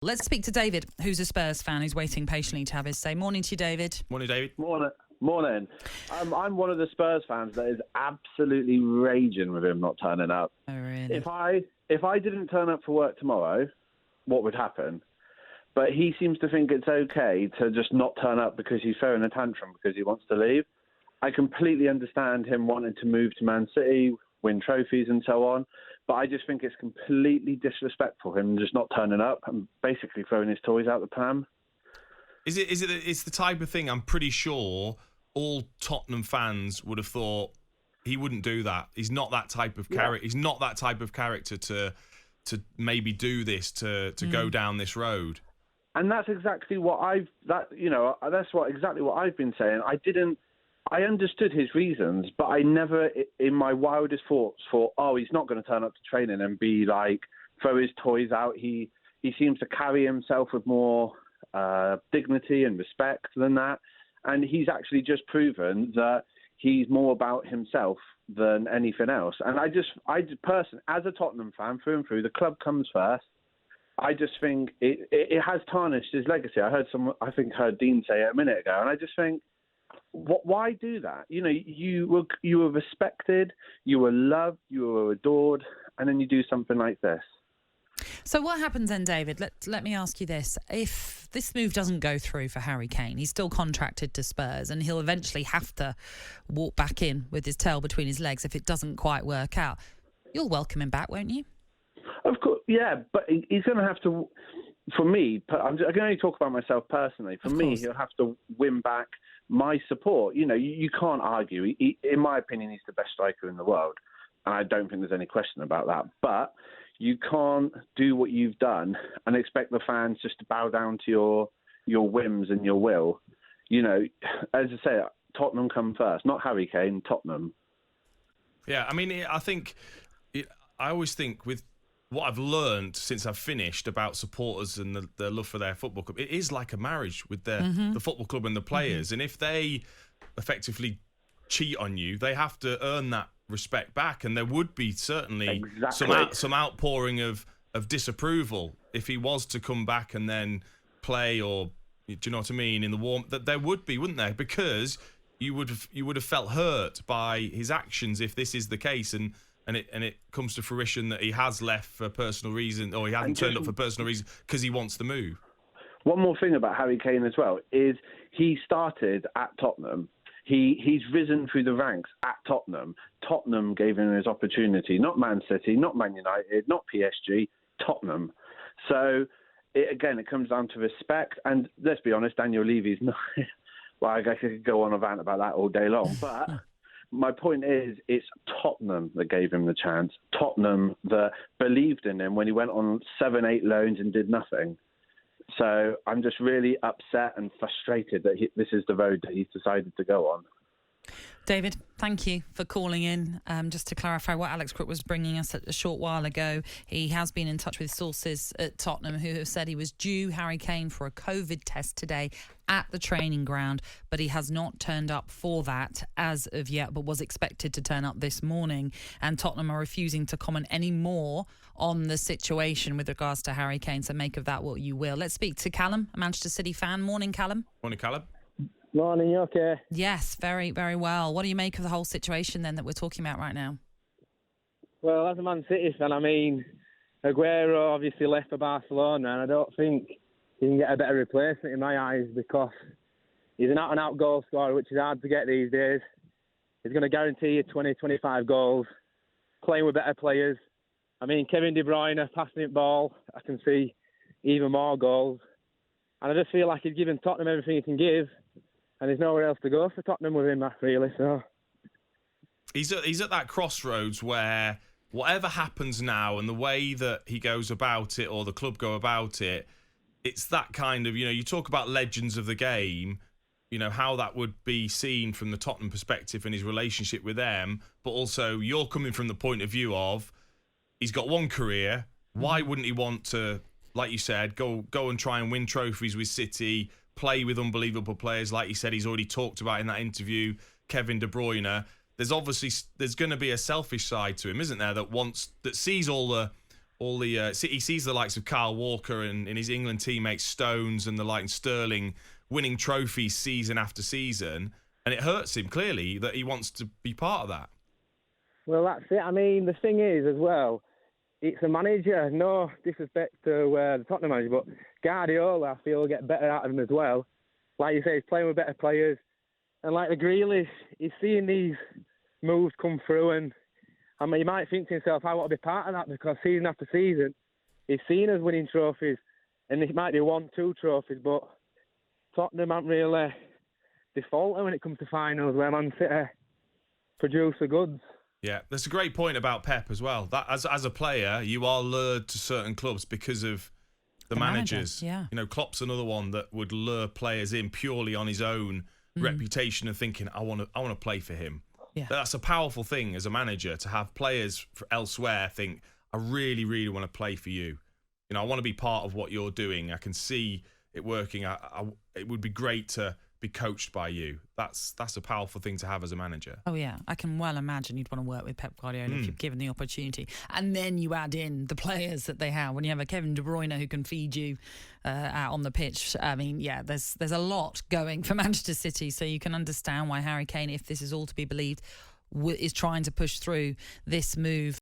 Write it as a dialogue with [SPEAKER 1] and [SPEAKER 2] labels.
[SPEAKER 1] Let's speak to David, who's a Spurs fan who's waiting patiently to have his say. Morning to you, David.
[SPEAKER 2] Morning, David.
[SPEAKER 3] Morning. I'm one of the Spurs fans that is absolutely raging with him not turning up.
[SPEAKER 1] Oh, really?
[SPEAKER 3] If I didn't turn up for work tomorrow, what would happen? But he seems to think it's okay to just not turn up because he's throwing a tantrum because he wants to leave. I completely understand him wanting to move to Man City, win trophies and so on. But I just think it's completely disrespectful him just not turning up and basically throwing his toys out the pram.
[SPEAKER 2] It's the type of thing I'm pretty sure all Tottenham fans would have thought he wouldn't do that. He's not that type of character. He's not that type of character to maybe do this, to go down this road.
[SPEAKER 3] And that's exactly what exactly what I've been saying. I understood his reasons, but I never, in my wildest thoughts, thought, oh, he's not going to turn up to training and be like, throw his toys out. He seems to carry himself with more dignity and respect than that. And he's actually just proven that he's more about himself than anything else. And I personally, as a Tottenham fan through and through, the club comes first. I just think it has tarnished his legacy. I heard Dean say it a minute ago, and I just think, why do that? You know, you were respected, you were loved, you were adored, and then you do something like this.
[SPEAKER 1] So what happens then, David? Let me ask you this. If this move doesn't go through for Harry Kane, he's still contracted to Spurs and he'll eventually have to walk back in with his tail between his legs if it doesn't quite work out. You'll welcome him back, won't you?
[SPEAKER 3] Of course, yeah, but he's going to have to, for me, I can only talk about myself personally. For me, he'll have to win back my support. You know, you can't argue. In my opinion, he's the best striker in the world. And I don't think there's any question about that. But you can't do what you've done and expect the fans just to bow down to your whims and your will. You know, as I say, Tottenham come first, not Harry Kane, Tottenham.
[SPEAKER 2] Yeah, I mean, I always think with what I've learned since I've finished about supporters and the love for their football club, it is like a marriage with the football club and the players. And if they effectively cheat on you, they have to earn that respect back. And there would be certainly some outpouring of disapproval if he was to come back and then play, or do you know what I mean, in the warm. That there would be, wouldn't there? Because you would have felt hurt by his actions if this is the case, and it comes to fruition that he has left for personal reason, or he hasn't turned up for personal reason because he wants to move.
[SPEAKER 3] One more thing about Harry Kane as well is he started at Tottenham. He's risen through the ranks at Tottenham. Tottenham gave him his opportunity, not Man City, not Man United, not PSG, Tottenham. So, it comes down to respect. And let's be honest, Daniel Levy's not... Well, I could go on a rant about that all day long, but... My point is, it's Tottenham that gave him the chance. Tottenham that believed in him when he went on 7-8 loans and did nothing. So I'm just really upset and frustrated that this is the road that he's decided to go on.
[SPEAKER 1] David, thank you for calling in. Just to clarify what Alex Crook was bringing us a short while ago, he has been in touch with sources at Tottenham who have said he was due, Harry Kane, for a COVID test today at the training ground, but he has not turned up for that as of yet, but was expected to turn up this morning. And Tottenham are refusing to comment any more on the situation with regards to Harry Kane, so make of that what you will. Let's speak to Callum, a Manchester City fan. Morning, Callum.
[SPEAKER 2] Morning, Callum.
[SPEAKER 4] Morning, you okay?
[SPEAKER 1] Yes, very, very well. What do you make of the whole situation then that we're talking about right now?
[SPEAKER 4] Well, as a Man City fan, I mean, Aguero obviously left for Barcelona, and I don't think he can get a better replacement in my eyes, because he's an out-and-out goal scorer, which is hard to get these days. He's going to guarantee you 20, 25 goals, playing with better players. I mean, Kevin De Bruyne, passing it ball, I can see even more goals. And I just feel like he's given Tottenham everything he can give, and there's nowhere else to go for Tottenham with him, really. So
[SPEAKER 2] he's at that crossroads where whatever happens now and the way that he goes about it, or the club go about it, it's that kind of, you talk about legends of the game, how that would be seen from the Tottenham perspective and his relationship with them, but also you're coming from the point of view of he's got one career. Why wouldn't he want to, like you said, go and try and win trophies with City, play with unbelievable players, like you said, he's already talked about in that interview, Kevin De Bruyne. There's going to be a selfish side to him, isn't there, that sees all he sees the likes of Kyle Walker and his England teammates Stones and the like, and Sterling winning trophies season after season, and it hurts him clearly that he wants to be part of that.
[SPEAKER 4] Well, that's it. I mean, the thing is as well, it's a manager. No disrespect to the Tottenham manager, but Guardiola, I feel, will get better out of him as well. Like you say, he's playing with better players, and like the Grealish, he's seeing these moves come through, and I mean, he might think to himself, I want to be part of that, because season after season, he's seen us winning trophies, and it might be 1-2 trophies, but Tottenham aren't really defaulting when it comes to finals, where Man City produce the goods.
[SPEAKER 2] Yeah, that's a great point about Pep as well. That as a player, you are lured to certain clubs because of the managers.
[SPEAKER 1] Yeah.
[SPEAKER 2] You know, Klopp's another one that would lure players in purely on his own reputation and thinking, I want to play for him.
[SPEAKER 1] Yeah.
[SPEAKER 2] That's a powerful thing as a manager, to have players elsewhere think, I really, really want to play for you. You know, I want to be part of what you're doing. I can see it working. It would be great to be coached by you. That's a powerful thing to have as a manager.
[SPEAKER 1] Oh yeah, I can well imagine you'd want to work with Pep Guardiola if you're given the opportunity. And then you add in the players that they have. When you have a Kevin De Bruyne who can feed you out on the pitch, I mean, yeah, there's a lot going for Manchester City. So you can understand why Harry Kane, if this is all to be believed, is trying to push through this move.